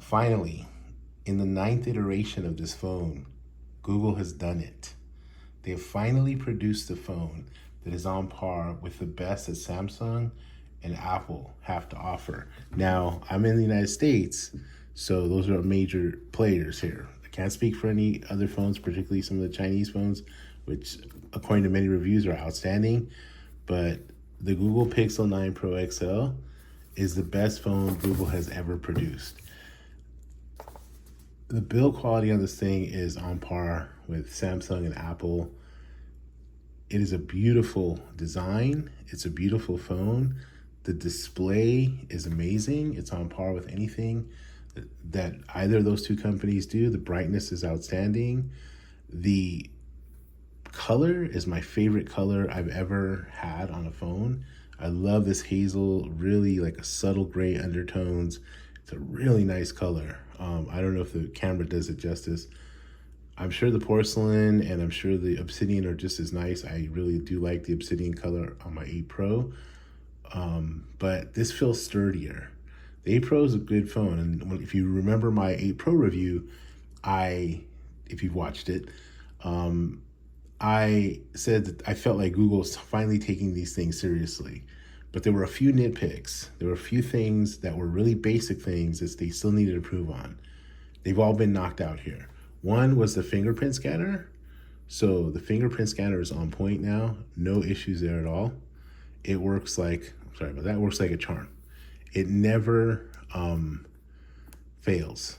Finally, in the ninth iteration of this phone, Google has done it. They have finally produced a phone that is on par with the best that Samsung and Apple have to offer. Now, I'm in the United States, so those are major players here. I can't speak for any other phones, particularly some of the Chinese phones, which, according to many reviews, are outstanding. But the Google Pixel 9 Pro XL is the best phone Google has ever produced. The build quality on this thing is on par with Samsung and Apple. It is a beautiful design. It's a beautiful phone. The display is amazing. It's on par with anything that either of those two companies do. The brightness is outstanding. The color is my favorite color I've ever had on a phone. I love this hazel, really like a subtle gray undertones. It's a really nice color. I don't know if the camera does it justice. I'm sure the porcelain and I'm sure the obsidian are just as nice. I really do like the obsidian color on my 8 Pro. But this feels sturdier. The 8 Pro is a good phone. And if you remember my 8 Pro review, if you've watched it, I said that I felt like Google's finally taking these things seriously. But there were a few nitpicks. There were a few things that were really basic things that they still needed to improve on. They've all been knocked out here. One was the fingerprint scanner. So the fingerprint scanner is on point now. No issues there at all. It works like, sorry about that, works like a charm. It never fails.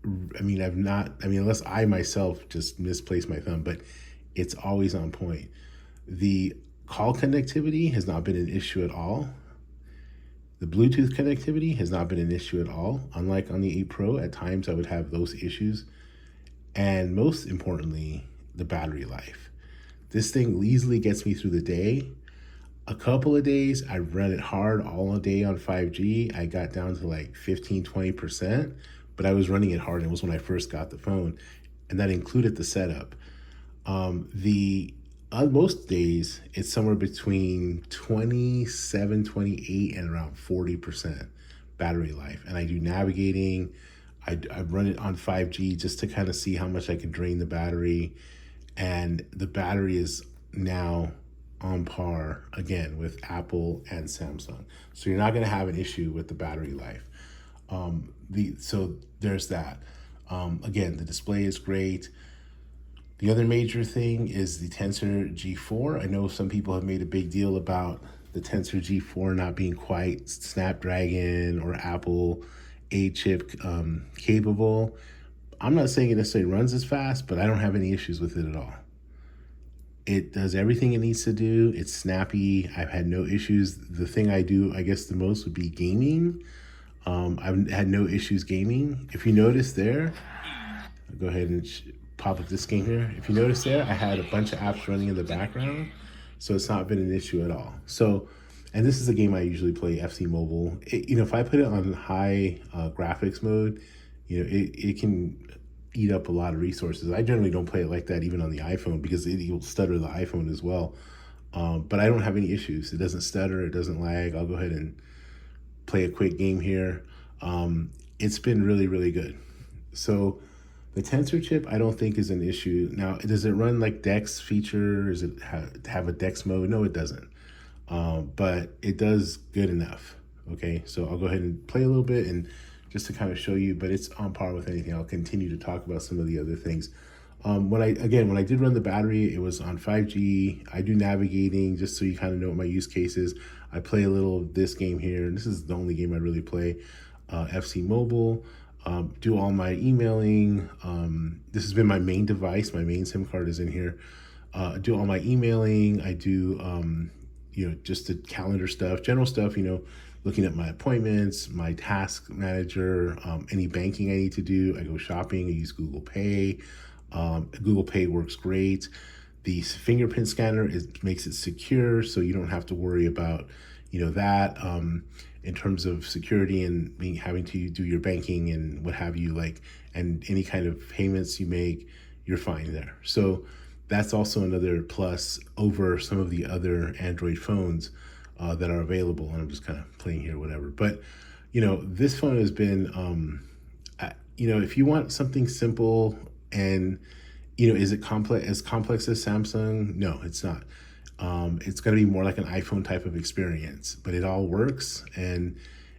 Unless I myself just misplaced my thumb, but it's always on point. The call connectivity has not been an issue at all. The Bluetooth connectivity has not been an issue at all. Unlike on the 8 Pro, at times I would have those issues. And most importantly, the battery life. This thing easily gets me through the day. A couple of days, I ran it hard all day on 5G. I got down to like 15, 20%, but I was running it hard. It was when I first got the phone, and that included the setup. Most days, it's somewhere between 27, 28, and around 40% battery life. And I do navigating. I run it on 5G just to kind of see how much I can drain the battery. And the battery is now on par, again, with Apple and Samsung. So you're not going to have an issue with the battery life. So there's that. Again, the display is great. The other major thing is the Tensor G4. I know some people have made a big deal about the Tensor G4 not being quite Snapdragon or Apple A-chip capable. I'm not saying it necessarily runs as fast, but I don't have any issues with it at all. It does everything it needs to do. It's snappy. I've had no issues. The thing I do, I guess the most would be gaming. I've had no issues gaming. If you notice there, I'll go ahead and pop up this game here. If you notice there, I had a bunch of apps running in the background, so it's not been an issue at all. So, and this is a game I usually play, FC Mobile. If I put it on high graphics mode, it can eat up a lot of resources. I generally don't play it like that even on the iPhone because it will stutter the iPhone as well. But I don't have any issues. It doesn't stutter, it doesn't lag. I'll go ahead and play a quick game here. It's been really, really good. So the Tensor chip, I don't think is an issue. Now, does it run like DeX feature? Does it have a DeX mode? No, it doesn't. But it does good enough. Okay, so I'll go ahead and play a little bit and just to kind of show you, but it's on par with anything. I'll continue to talk about some of the other things. When I did run the battery, it was on 5G. I do navigating just so you kind of know what my use case is. I play a little of this game here, and this is the only game I really play, FC Mobile. Do all my emailing. This has been my main device. My main SIM card is in here. Do all my emailing. I do, just the calendar stuff, general stuff, looking at my appointments, my task manager, any banking I need to do. I go shopping, I use Google Pay. Google Pay works great. The fingerprint scanner makes it secure, so you don't have to worry about, that in terms of security and having to do your banking and what have you, and any kind of payments you make, you're fine there. So that's also another plus over some of the other Android phones that are available. And I'm just kind of playing here, whatever. But, this phone has been, if you want something simple and, is it complex as Samsung? No, it's not. It's going to be more like an iPhone type of experience, but it all works and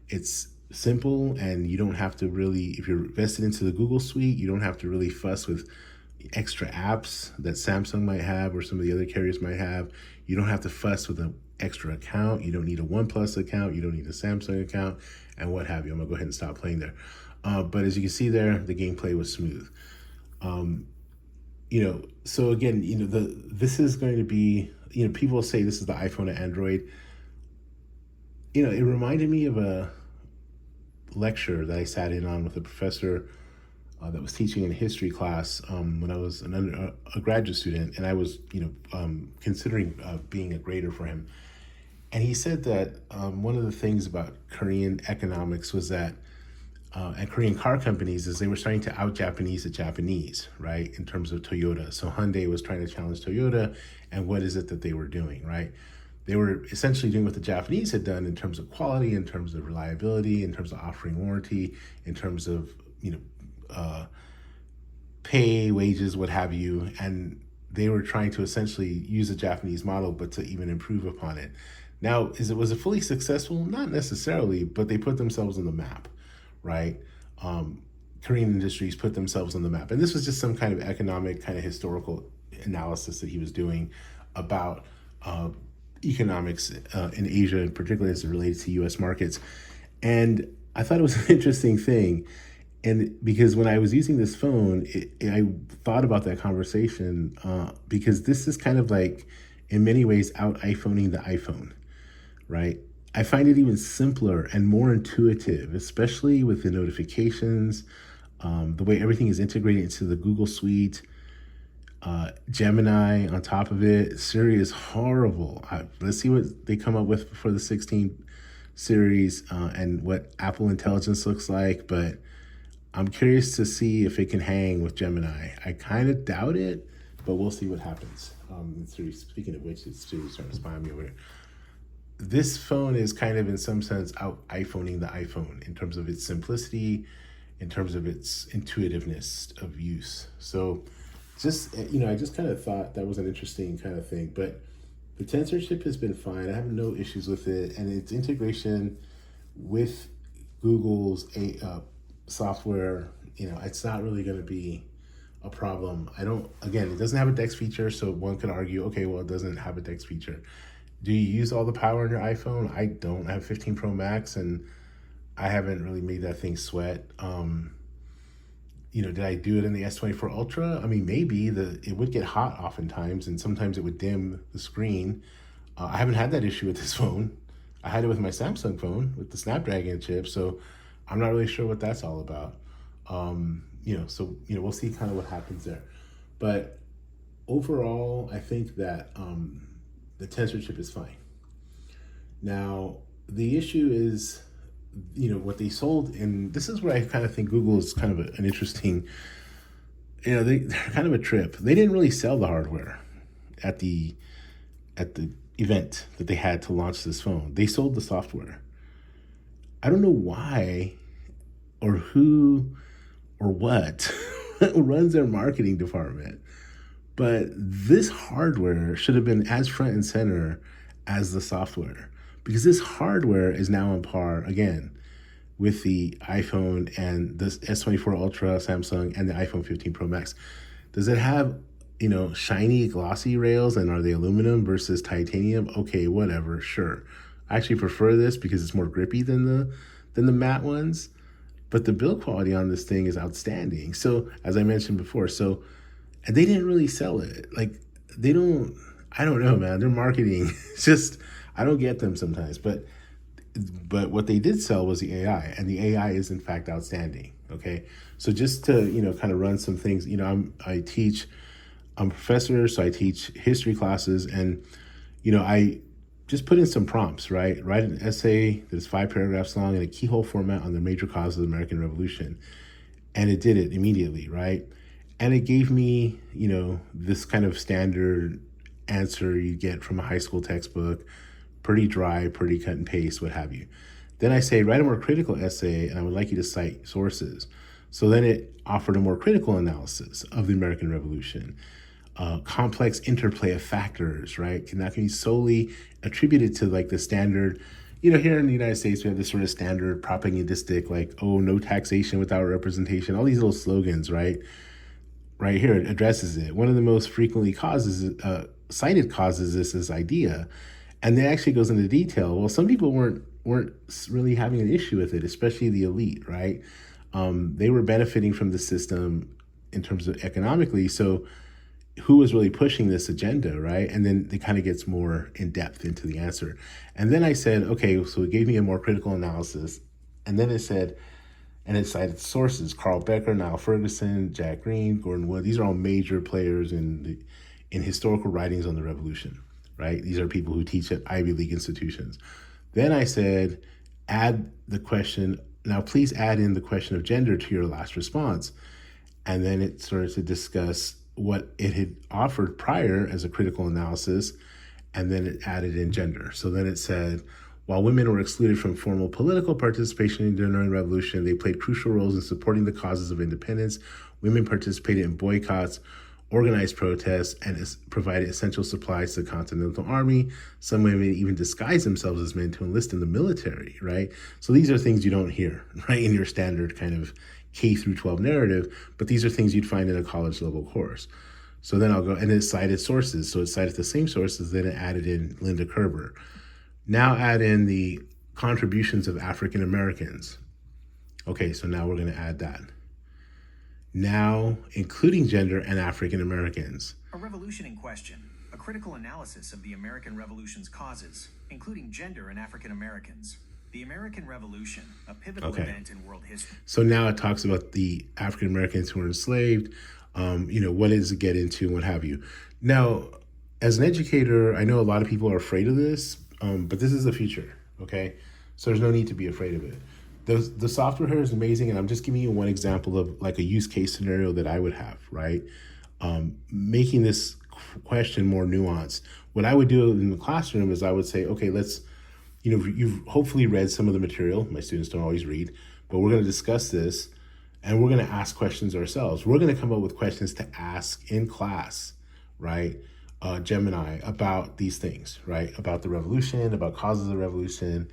it's simple, and you don't have to really, if you're vested into the Google suite, you don't have to really fuss with extra apps that Samsung might have or some of the other carriers might have. You don't have to fuss with an extra account. You don't need a OnePlus account. You don't need a Samsung account and what have you. I'm gonna go ahead and stop playing there. But as you can see there, the gameplay was smooth. So again, this is going to be, people say this is the iPhone to Android. It reminded me of a lecture that I sat in on with a professor that was teaching in a history class when I was a graduate student, and I was, considering being a grader for him. And he said that one of the things about Korean economics was that, and Korean car companies, is they were starting to out-Japanese the Japanese, right, in terms of Toyota. So Hyundai was trying to challenge Toyota, and what is it that they were doing, right? They were essentially doing what the Japanese had done in terms of quality, in terms of reliability, in terms of offering warranty, in terms of, pay, wages, what have you. And they were trying to essentially use a Japanese model, but to even improve upon it. Now, was it fully successful? Not necessarily, but they put themselves on the map, right? Korean industries put themselves on the map. And this was just some kind of economic, kind of historical analysis that he was doing about economics in Asia, and particularly as it relates to US markets. And I thought it was an interesting thing. And because when I was using this phone, I thought about that conversation because this is kind of like, in many ways, out iPhoning the iPhone, right? I find it even simpler and more intuitive, especially with the notifications, the way everything is integrated into the Google Suite, Gemini on top of it. Siri is horrible. Let's see what they come up with for the 16 series and what Apple Intelligence looks like, but I'm curious to see if it can hang with Gemini. I kind of doubt it, but we'll see what happens. Speaking of which, it's Siri starting to spy on me over here. This phone is kind of, in some sense, out iPhoning the iPhone in terms of its simplicity, in terms of its intuitiveness of use. So I just kind of thought that was an interesting kind of thing. But the Tensor chip has been fine. I have no issues with it. And its integration with Google's software, it's not really going to be a problem. It doesn't have a DeX feature, so one could argue, okay, well, it doesn't have a DeX feature. Do you use all the power in your iPhone? I don't. I have 15 Pro Max, and I haven't really made that thing sweat. Did I do it in the S24 Ultra? I mean, maybe it would get hot oftentimes, and sometimes it would dim the screen. I haven't had that issue with this phone. I had it with my Samsung phone with the Snapdragon chip, so I'm not really sure what that's all about. We'll see kind of what happens there. But overall, I think that the Tensor chip is fine. Now, the issue is, what they sold, and this is where I kind of think Google is kind of an interesting, they're kind of a trip. They didn't really sell the hardware at the event that they had to launch this phone. They sold the software. I don't know why or who or what runs their marketing department, but this hardware should have been as front and center as the software, because this hardware is now on par, again, with the iPhone and the S24 Ultra, Samsung, and the iPhone 15 Pro Max. Does it have, shiny, glossy rails, and are they aluminum versus titanium? Okay, whatever, sure. I actually prefer this because it's more grippy than the matte ones. But the build quality on this thing is outstanding. So, as I mentioned before, and they didn't really sell it. Like, I don't know, man. Their marketing, I don't get them sometimes. But what they did sell was the AI, and the AI is in fact outstanding. Okay, so just to kind of run some things. I'm a professor, so I teach history classes, and I just put in some prompts, right? Write an essay that is 5 paragraphs long in a keyhole format on the major causes of the American Revolution, and it did it immediately, right? And it gave me this kind of standard answer you get from a high school textbook. Pretty dry, pretty cut and paste, what have you. Then I say, write a more critical essay, and I would like you to cite sources. So then it offered a more critical analysis of the American Revolution, complex interplay of factors, right? And that can be solely attributed to like the standard, here in the United States, we have this sort of standard propagandistic, like, oh, no taxation without representation, all these little slogans, right? Right here, it addresses it. One of the most frequently cited causes is this idea. And then actually goes into detail. Well, some people weren't really having an issue with it, especially the elite, right? They were benefiting from the system in terms of economically. So who was really pushing this agenda, right? And then it kind of gets more in depth into the answer. And then I said, okay, so it gave me a more critical analysis. And then it said, and it cited sources: Carl Becker, Niall Ferguson, Jack Green, Gordon Wood. These are all major players in historical writings on the revolution, right? These are people who teach at Ivy League institutions. Then I said, add the question, now please add in the question of gender to your last response. And then it started to discuss what it had offered prior as a critical analysis, and then it added in gender. So then it said, while women were excluded from formal political participation during the revolution, they played crucial roles in supporting the causes of independence. Women participated in boycotts, organized protests, and provided essential supplies to the Continental Army. Some women even disguised themselves as men to enlist in the military, right? So these are things you don't hear, right, in your standard kind of K through 12 narrative, but these are things you'd find in a college level course. So then I'll go, and it cited sources. So it cited the same sources, then it added in Linda Kerber. Now add in the contributions of African Americans. Okay, so now we're going to add that. Now, including gender and African Americans. A revolution in question, a critical analysis of the American Revolution's causes, including gender and African Americans. The American Revolution, a pivotal event in world history. So now it talks about the African Americans who were enslaved, what does it get into, and what have you. Now, as an educator, I know a lot of people are afraid of this, but this is the future, okay? So there's no need to be afraid of it. The software here is amazing, and I'm just giving you one example of like a use case scenario that I would have, right? Making this question more nuanced. What I would do in the classroom is I would say, okay, let's, you've hopefully read some of the material. My students don't always read, but we're going to discuss this, and we're going to ask questions ourselves. We're going to come up with questions to ask in class, right? Gemini, about these things, right? About the revolution, about causes of the revolution.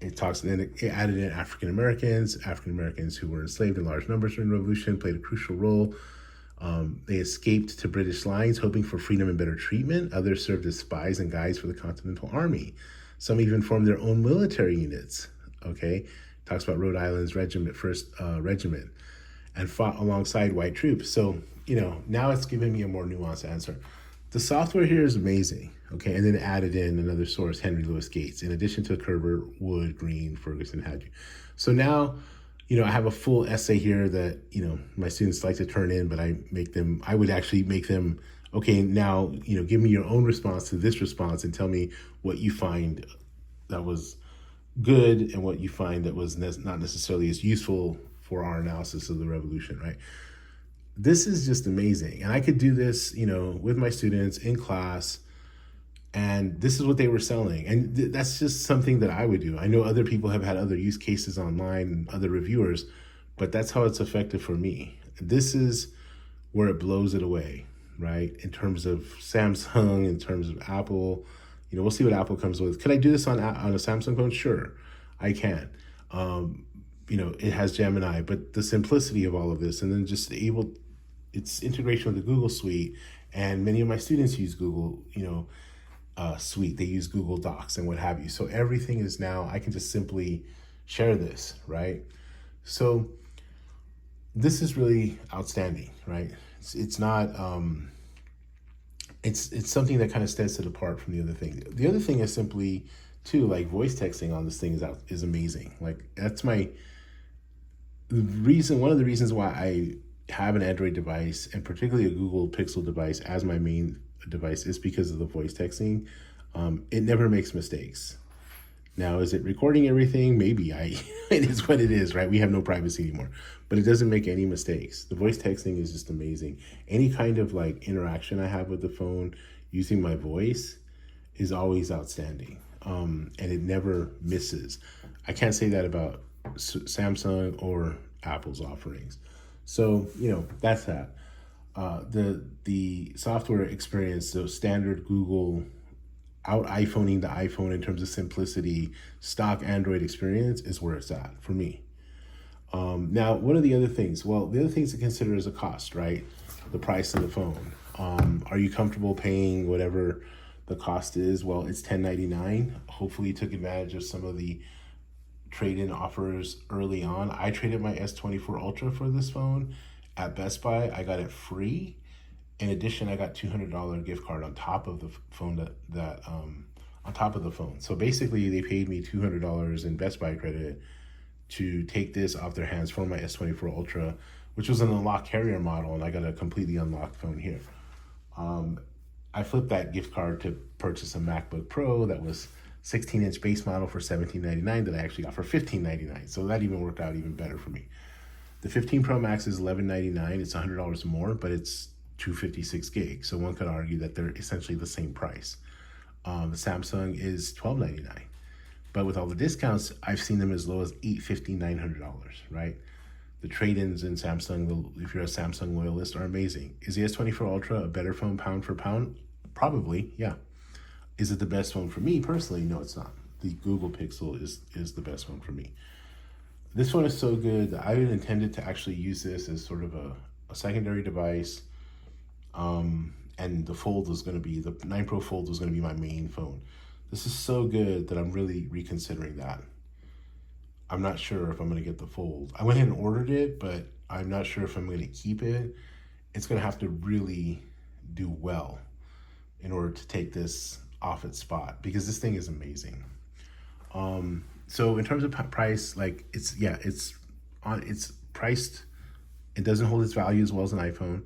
It talks, then it added in African Americans who were enslaved in large numbers during the revolution, played a crucial role. They escaped to British lines, hoping for freedom and better treatment. Others served as spies and guides for the Continental Army. Some even formed their own military units, okay? Talks about Rhode Island's regiment, 1st Regiment, and fought alongside white troops. So, now it's giving me a more nuanced answer. The software here is amazing, okay? And then added in another source, Henry Louis Gates, in addition to Kerber, Wood, Green, Ferguson, Hadley. So now, I have a full essay here that, my students like to turn in, but I would actually make them, okay, now, give me your own response to this response and tell me what you find that was good and what you find that was not necessarily as useful for our analysis of the revolution, right? This is just amazing. And I could do this, with my students in class, and this is what they were selling. And that's just something that I would do. I know other people have had other use cases online and other reviewers, but that's how it's effective for me. This is where it blows it away, right? In terms of Samsung, in terms of Apple, we'll see what Apple comes with. Could I do this on a Samsung phone? Sure, I can. It has Gemini, but the simplicity of all of this, and then just its integration with the Google Suite, and many of my students use Google, Suite. They use Google Docs and what have you. So everything is now, I can just simply share this, right? So this is really outstanding, right? It's not, it's something that kind of sets it apart from the other thing. The other thing is simply, too, like voice texting on this thing is amazing. Like that's one of the reasons why I have an Android device, and particularly a Google Pixel device as my main device, is because of the voice texting. It never makes mistakes. Now, is it recording everything? Maybe. It is what it is, right? We have no privacy anymore, but it doesn't make any mistakes. The voice texting is just amazing. Any kind of like interaction I have with the phone using my voice is always outstanding. And it never misses. I can't say that about Samsung or Apple's offerings. So, that's that. The software experience, so standard Google out iPhoning the iPhone in terms of simplicity, stock Android experience is where it's at for me. Now, what are the other things? Well, the other things to consider is the cost, right? The price of the phone. Are you comfortable paying whatever the cost is? Well, it's $10.99. Hopefully you took advantage of some of the trade-in offers early on. I traded my S24 Ultra for this phone at Best Buy. I got it free. In addition, I got $200 gift card on top of the phone on top of the phone. So basically they paid me $200 in Best Buy credit to take this off their hands for my S24 Ultra, which was an unlocked carrier model, and I got a completely unlocked phone here. I flipped that gift card to purchase a MacBook Pro that was 16-inch base model for $17.99 that I actually got for $15.99. So that even worked out even better for me. The 15 Pro Max is $11.99. It's $100 more, but it's 256 gigs. So one could argue that they're essentially the same price. The Samsung is $12.99. But with all the discounts, I've seen them as low as $850, $900, right? The trade-ins in Samsung, if you're a Samsung loyalist, are amazing. Is the S24 Ultra a better phone pound for pound? Probably, yeah. Is it the best phone for me personally? No, it's not. The Google Pixel is the best one for me. This one is so good that I intended to actually use this as sort of a secondary device. And the Fold was going to be, the 9 Pro Fold was going to be my main phone. This is so good that I'm really reconsidering that. I'm not sure if I'm going to get the Fold. I went ahead and ordered it, but I'm not sure if I'm going to keep it. It's going to have to really do well in order to take this off its spot, because this thing is amazing. So in terms of price, like it's priced. It doesn't hold its value as well as an iPhone,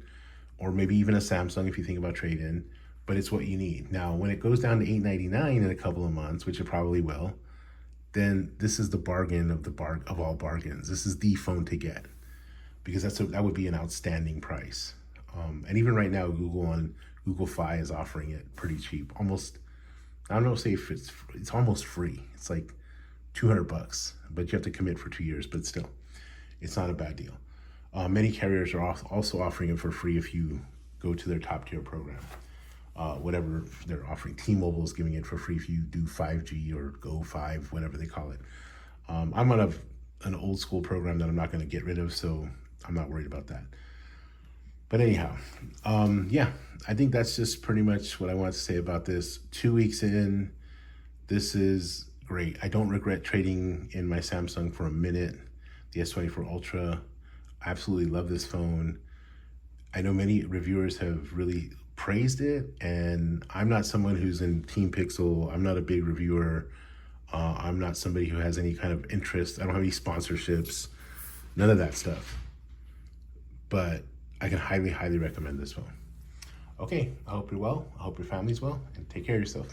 or maybe even a Samsung if you think about trade-in, but it's what you need. Now, when it goes down to $8.99 in a couple of months, which it probably will, then this is the bargain of all bargains. This is the phone to get, because that would be an outstanding price. And even right now, Google on Google Fi is offering it pretty cheap. Almost, I don't know, say if it's almost free. It's like $200, but you have to commit for 2 years, but still, it's not a bad deal. Many carriers are also offering it for free if you go to their top tier program. Whatever they're offering. T-Mobile is giving it for free if you do 5G or Go 5, whatever they call it. I'm on an old school program that I'm not going to get rid of, so I'm not worried about that. But anyhow, yeah, I think that's just pretty much what I want to say about this. 2 weeks in, this is great. I don't regret trading in my Samsung for a minute. The S24 Ultra, I absolutely love this phone. I know many reviewers have really praised it, and I'm not someone who's in Team Pixel. I'm not a big reviewer. I'm not somebody who has any kind of interest. I don't have any sponsorships, none of that stuff. But I can highly, highly recommend this phone. Okay, I hope you're well. I hope your family's well, and take care of yourself.